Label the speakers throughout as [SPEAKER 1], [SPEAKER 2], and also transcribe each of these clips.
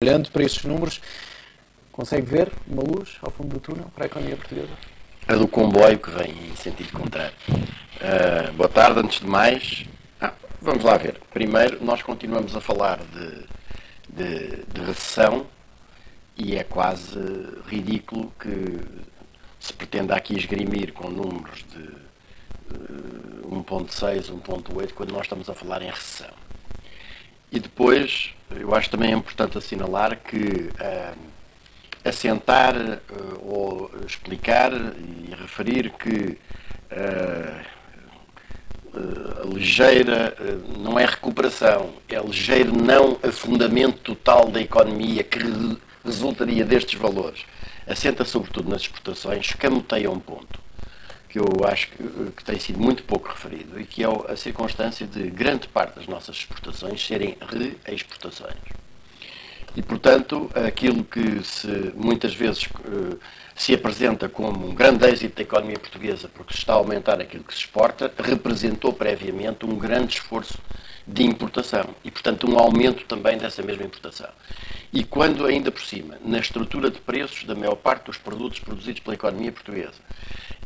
[SPEAKER 1] Olhando para estes números, consegue ver uma luz ao fundo do túnel para a economia portuguesa?
[SPEAKER 2] A do comboio que vem em sentido contrário. Boa tarde, antes de mais. Vamos lá ver. Primeiro, nós continuamos a falar de recessão e é quase ridículo que se pretenda aqui esgrimir com números de 1.6, 1.8, quando nós estamos a falar em recessão. E depois, eu acho também importante assinalar que assentar ou explicar e referir que a ligeira não é recuperação, é ligeiro não afundamento total da economia que resultaria destes valores, assenta sobretudo nas exportações, escamoteia um ponto que eu acho que tem sido muito pouco referido e que é a circunstância de grande parte das nossas exportações serem reexportações. E, portanto, aquilo que muitas vezes se apresenta como um grande êxito da economia portuguesa porque se está a aumentar aquilo que se exporta, representou previamente um grande esforço de importação e, portanto, um aumento também dessa mesma importação. E quando, ainda por cima, na estrutura de preços da maior parte dos produtos produzidos pela economia portuguesa,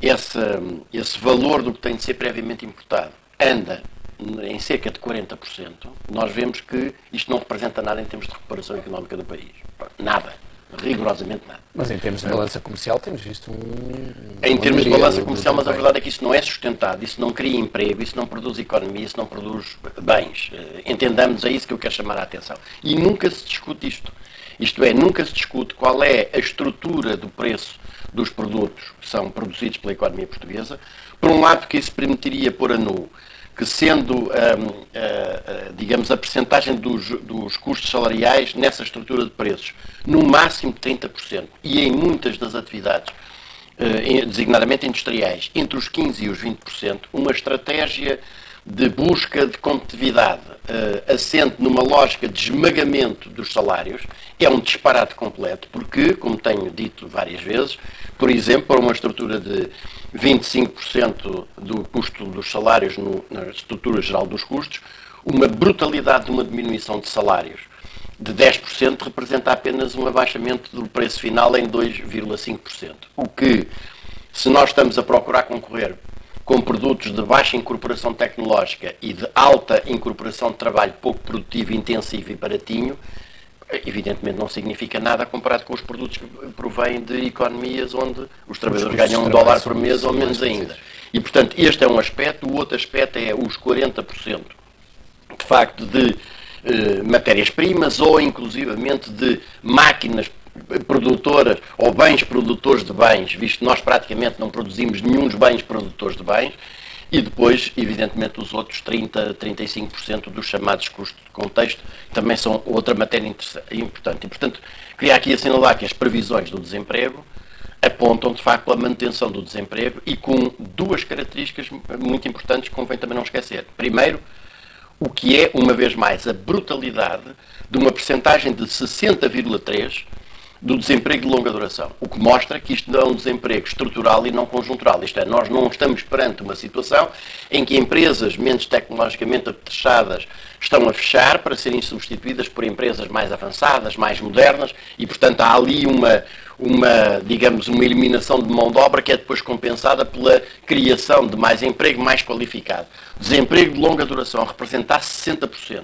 [SPEAKER 2] esse valor do que tem de ser previamente importado anda em cerca de 40%, nós vemos que isto não representa nada em termos de recuperação económica do país. Nada. Rigorosamente nada.
[SPEAKER 1] Mas em termos de balança comercial temos visto
[SPEAKER 2] Em termos de balança comercial, mas a verdade é que isso não é sustentado, isso não cria emprego, isso não produz economia, isso não produz bens. Entendamos, é isso que eu quero chamar a atenção. E nunca se discute isto. Isto é, nunca se discute qual é a estrutura do preço dos produtos que são produzidos pela economia portuguesa. Por um lado, que isso permitiria pôr a nu que sendo, digamos, a percentagem dos custos salariais nessa estrutura de preços no máximo de 30% e em muitas das atividades, designadamente industriais, entre os 15% e os 20%, uma estratégia de busca de competitividade assente numa lógica de esmagamento dos salários é um disparate completo, porque, como tenho dito várias vezes, por exemplo, para uma estrutura de 25% do custo dos salários na estrutura geral dos custos, uma brutalidade de uma diminuição de salários de 10% representa apenas um abaixamento do preço final em 2,5%. O que, se nós estamos a procurar concorrer com produtos de baixa incorporação tecnológica e de alta incorporação de trabalho pouco produtivo, intensivo e baratinho, evidentemente não significa nada comparado com os produtos que provêm de economias onde os trabalhadores ganham $1 por mês ou menos ainda. E, portanto, este é um aspecto. O outro aspecto é os 40% de facto de matérias-primas ou inclusivamente de máquinas produtoras ou bens produtores de bens, visto que nós praticamente não produzimos nenhum dos bens produtores de bens, e depois, evidentemente, os outros 30-35% dos chamados custos de contexto também são outra matéria importante. E, portanto, queria aqui assinalar que as previsões do desemprego apontam, de facto, a manutenção do desemprego e com duas características muito importantes que convém também não esquecer. Primeiro, o que é, uma vez mais, a brutalidade de uma percentagem de 60,3% do desemprego de longa duração, o que mostra que isto não é um desemprego estrutural e não conjuntural. Isto é, nós não estamos perante uma situação em que empresas menos tecnologicamente apetrechadas estão a fechar para serem substituídas por empresas mais avançadas, mais modernas, e, portanto, há ali digamos, uma eliminação de mão de obra que é depois compensada pela criação de mais emprego mais qualificado. Desemprego de longa duração representa 60%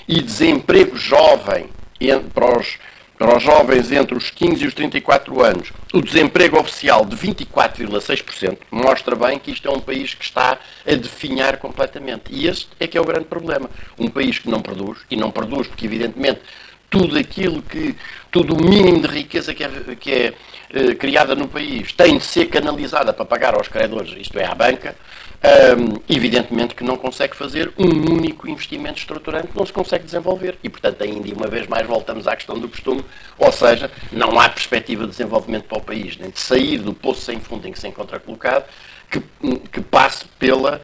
[SPEAKER 2] e desemprego jovem para os jovens entre os 15 e os 34 anos, o desemprego oficial de 24,6% mostra bem que isto é um país que está a definhar completamente. E este é que é o grande problema. Um país que não produz, e não produz porque, evidentemente, tudo o mínimo de riqueza que é criada no país tem de ser canalizada para pagar aos credores, isto é, à banca, evidentemente que não consegue fazer um único investimento estruturante, não se consegue desenvolver. E, portanto, ainda uma vez mais voltamos à questão do costume, ou seja, não há perspectiva de desenvolvimento para o país, nem de sair do poço sem fundo em que se encontra colocado, que passe pela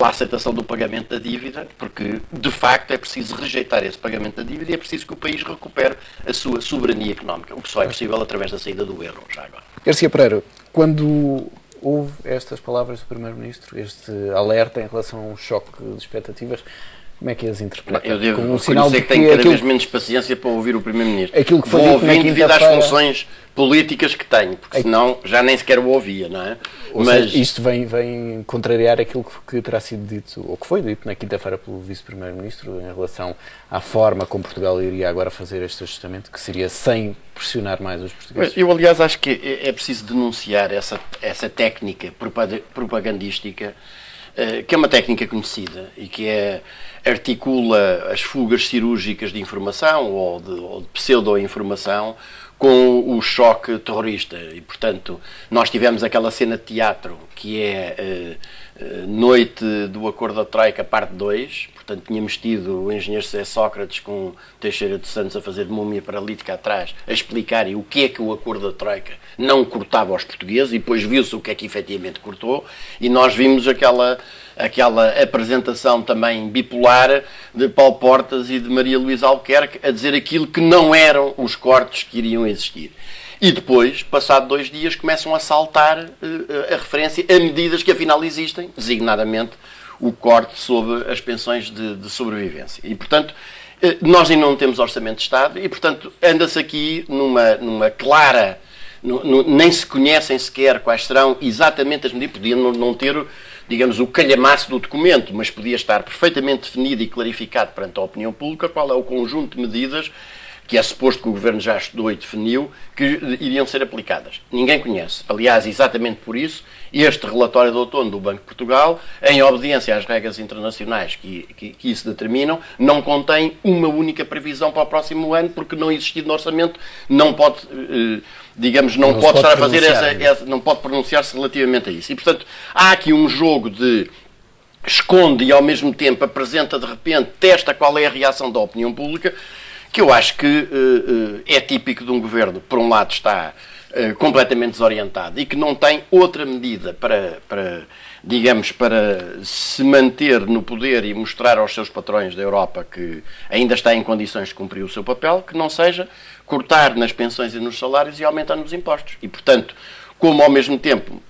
[SPEAKER 2] aceitação do pagamento da dívida, porque, de facto, é preciso rejeitar esse pagamento da dívida e é preciso que o país recupere a sua soberania económica, o que só é possível através da saída do euro, já agora.
[SPEAKER 1] Garcia Pereira, quando houve estas palavras do Primeiro-Ministro, este alerta em relação a um choque de expectativas, Como é que as interpreta?
[SPEAKER 2] Eu devo
[SPEAKER 1] Como um
[SPEAKER 2] sinal de
[SPEAKER 1] que
[SPEAKER 2] que tenho cada vez
[SPEAKER 1] aquilo,
[SPEAKER 2] menos paciência para ouvir o Primeiro-Ministro.
[SPEAKER 1] aquilo que foi
[SPEAKER 2] Vou
[SPEAKER 1] dito na
[SPEAKER 2] ouvindo devido às
[SPEAKER 1] quinta-feira.
[SPEAKER 2] funções políticas que tenho, porque senão já nem sequer o ouvia, não é?
[SPEAKER 1] Ou seja, isto vem contrariar aquilo que terá sido dito, ou que foi dito na quinta-feira pelo Vice-Primeiro-Ministro em relação à forma como Portugal iria agora fazer este ajustamento, que seria sem pressionar mais os portugueses.
[SPEAKER 2] Eu, aliás, acho que é preciso denunciar essa técnica propagandística, que é uma técnica conhecida e que articula as fugas cirúrgicas de informação ou de pseudo-informação com o choque terrorista. E, portanto, nós tivemos aquela cena de teatro que é Noite do Acordo da Troika, parte 2. Portanto, tínhamos tido o engenheiro José Sócrates com Teixeira de Santos a fazer de múmia paralítica atrás, a explicarem o que é que o Acordo da Troika não cortava aos portugueses, e depois viu-se o que é que efetivamente cortou, e nós vimos aquela apresentação também bipolar de Paulo Portas e de Maria Luísa Albuquerque a dizer aquilo que não eram os cortes que iriam existir. E depois, passado 2 dias, começam a saltar a referência a medidas que afinal existem, designadamente o corte sobre as pensões de sobrevivência. E, portanto, nós ainda não temos orçamento de Estado e, portanto, anda-se aqui numa clara... nem se conhecem sequer quais serão exatamente as medidas. Podiam não ter, digamos, o calhamaço do documento, mas podia estar perfeitamente definido e clarificado perante a opinião pública qual é o conjunto de medidas que é suposto que o Governo já estudou e definiu, que iriam ser aplicadas. Ninguém conhece. Aliás, exatamente por isso, este relatório de outono do Banco de Portugal, em obediência às regras internacionais que isso determinam, não contém uma única previsão para o próximo ano, porque não existindo no orçamento, não pode, digamos, não pode estar a fazer não pode pronunciar-se relativamente a isso. E, portanto, há aqui um jogo de esconde e, ao mesmo tempo, apresenta de repente, testa qual é a reação da opinião pública, que eu acho que é típico de um governo, por um lado está completamente desorientado e que não tem outra medida para se manter no poder e mostrar aos seus patrões da Europa que ainda está em condições de cumprir o seu papel, que não seja cortar nas pensões e nos salários e aumentar nos impostos. E, portanto, como ao mesmo tempo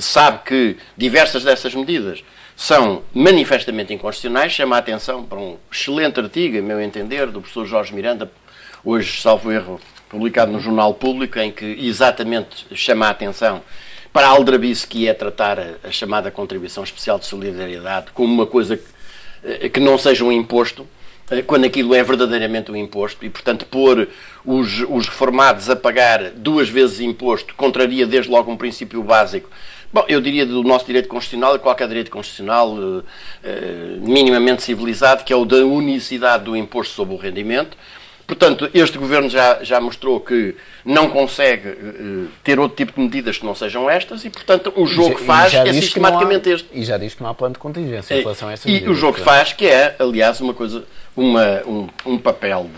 [SPEAKER 2] sabe que diversas dessas medidas são manifestamente inconstitucionais, chama a atenção para um excelente artigo, em meu entender, do professor Jorge Miranda, hoje, salvo erro, publicado no Jornal Público, em que exatamente chama a atenção para a aldrabice que é tratar a chamada Contribuição Especial de Solidariedade como uma coisa que não seja um imposto, quando aquilo é verdadeiramente um imposto, e, portanto, pôr os reformados a pagar 2 vezes imposto contraria desde logo um princípio básico. Bom, eu diria do nosso direito constitucional e qualquer direito constitucional minimamente civilizado, que é o da unicidade do imposto sobre o rendimento. Portanto, este Governo já mostrou que não consegue ter outro tipo de medidas que não sejam estas e, portanto, o jogo que faz é sistematicamente este.
[SPEAKER 1] E já diz que não há plano de contingência em relação a essas medidas.
[SPEAKER 2] E o jogo que faz, que é, aliás, um papel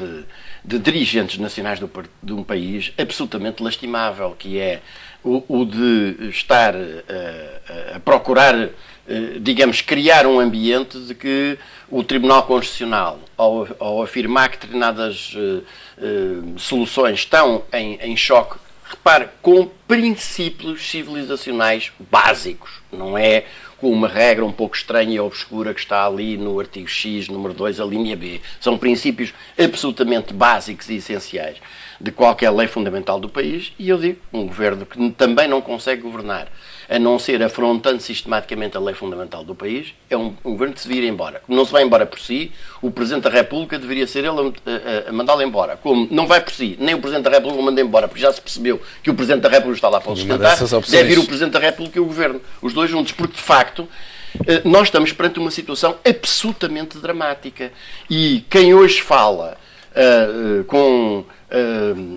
[SPEAKER 2] de dirigentes nacionais de um país absolutamente lastimável, que é o de estar a procurar, digamos, criar um ambiente de que o Tribunal Constitucional, ao afirmar que determinadas soluções estão em choque, repare, com princípios civilizacionais básicos, não é com uma regra um pouco estranha e obscura que está ali no artigo X, número 2, a linha B. São princípios absolutamente básicos e essenciais de qualquer lei fundamental do país, e eu digo, um governo que também não consegue governar, a não ser afrontando sistematicamente a lei fundamental do país, é um governo que se devia ir embora. Como não se vai embora por si, o Presidente da República deveria ser ele a mandá-lo embora. Como não vai por si, nem o Presidente da República o manda embora, porque já se percebeu que o Presidente da República está lá para o sustentar, deve ir o Presidente da República e o Governo, os dois juntos, porque de facto nós estamos perante uma situação absolutamente dramática. E quem hoje fala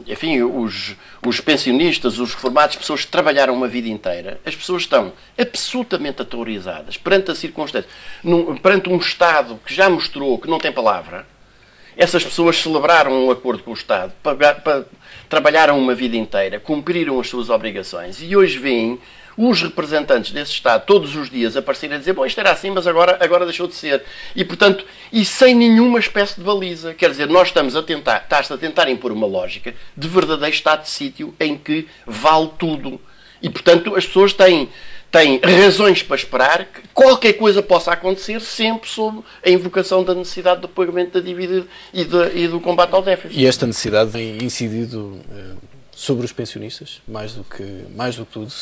[SPEAKER 2] enfim, os pensionistas, os reformados, pessoas que trabalharam uma vida inteira, as pessoas estão absolutamente aterrorizadas perante a circunstância, perante um Estado que já mostrou que não tem palavra. Essas pessoas celebraram um acordo com o Estado, trabalharam uma vida inteira, cumpriram as suas obrigações e hoje veem os representantes desse Estado todos os dias aparecerem a dizer, bom, isto era assim, mas agora deixou de ser. E, portanto, e sem nenhuma espécie de baliza. Quer dizer, nós está-se a tentar impor uma lógica de verdadeiro estado de sítio em que vale tudo. E, portanto, as pessoas têm tem razões para esperar que qualquer coisa possa acontecer, sempre sob a invocação da necessidade do pagamento da dívida e do combate ao déficit.
[SPEAKER 1] E esta necessidade tem incidido sobre os pensionistas, mais do que tudo.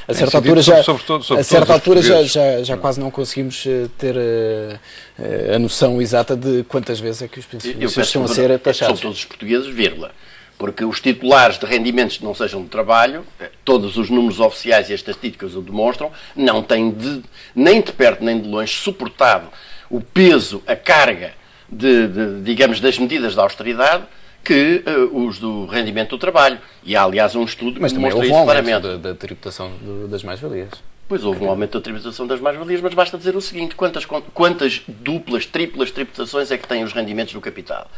[SPEAKER 1] A certa altura já quase não conseguimos ter a noção exata de quantas vezes é que os pensionistas estão a ser taxados.
[SPEAKER 2] São todos os portugueses, vírgula. Porque os titulares de rendimentos que não sejam de trabalho, todos os números oficiais e as estatísticas o demonstram, não têm nem de perto nem de longe suportado o peso, a carga digamos, das medidas de austeridade que os do rendimento do trabalho. E há, aliás, um estudo que demonstra isso claramente.
[SPEAKER 1] Mas da tributação das mais-valias.
[SPEAKER 2] Pois houve um aumento da tributação das mais-valias, mas basta dizer o seguinte: quantas duplas, triplas tributações é que têm os rendimentos do capital?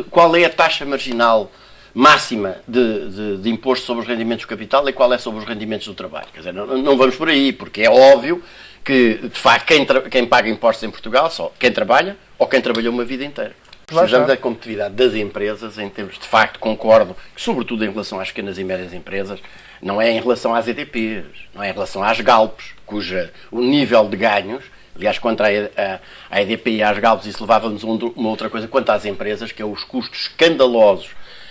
[SPEAKER 2] Qual é a taxa marginal máxima de imposto sobre os rendimentos do capital e qual é sobre os rendimentos do trabalho? Quer dizer, não vamos por aí, porque é óbvio que, de facto, quem paga impostos em Portugal só quem trabalha ou quem trabalhou uma vida inteira. Precisamos da competitividade das empresas, em termos, de facto, concordo, que, sobretudo em relação às pequenas e médias empresas, não é em relação às EDPs, não é em relação às Galpes, o nível de ganhos, aliás, quanto à EDP e às Galpes, isso levava-nos a uma outra coisa, quanto às empresas, que é os custos escandalosos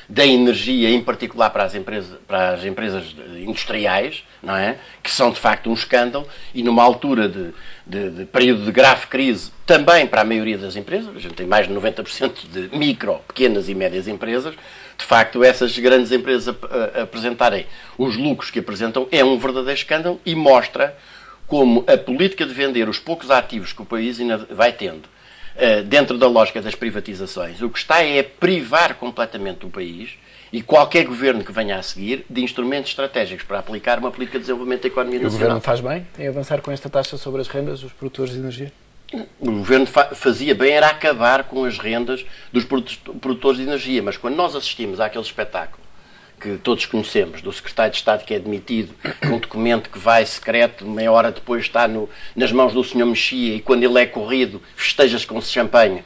[SPEAKER 2] da energia, em particular para as empresas industriais, não é? Que são de facto um escândalo, e numa altura de período de grave crise, também para a maioria das empresas, a gente tem mais de 90% de micro, pequenas e médias empresas, de facto essas grandes empresas apresentarem os lucros que apresentam é um verdadeiro escândalo e mostra como a política de vender os poucos ativos que o país ainda vai tendo, dentro da lógica das privatizações, o que está é privar completamente o país e qualquer governo que venha a seguir de instrumentos estratégicos para aplicar uma política de desenvolvimento da economia nacional.
[SPEAKER 1] O governo faz bem em avançar com esta taxa sobre as rendas dos produtores de energia?
[SPEAKER 2] O governo fazia bem era acabar com as rendas dos produtores de energia, mas quando nós assistimos àquele espetáculo que todos conhecemos, do secretário de Estado que é demitido, um documento que vai secreto, meia hora depois está nas mãos do Sr. Mexia, e quando ele é corrido, festeja-se com champanhe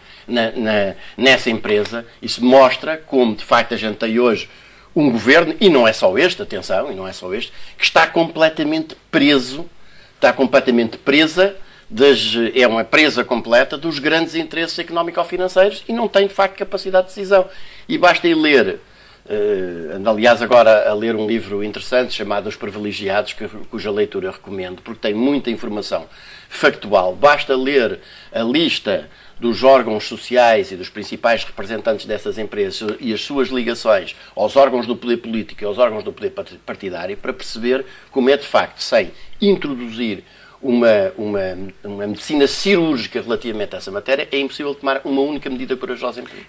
[SPEAKER 2] nessa empresa, isso mostra como, de facto, a gente tem hoje um governo, e não é só este, atenção, e não é só este, que está completamente presa, é uma presa completa dos grandes interesses económico-financeiros e não tem, de facto, capacidade de decisão. E basta ir ler. Ando, aliás, agora a ler um livro interessante chamado Os Privilegiados, cuja leitura recomendo, porque tem muita informação factual. Basta ler a lista dos órgãos sociais e dos principais representantes dessas empresas e as suas ligações aos órgãos do poder político e aos órgãos do poder partidário para perceber como é, de facto, sem introduzir uma medicina cirúrgica relativamente a essa matéria, é impossível tomar uma única medida corajosa em Portugal.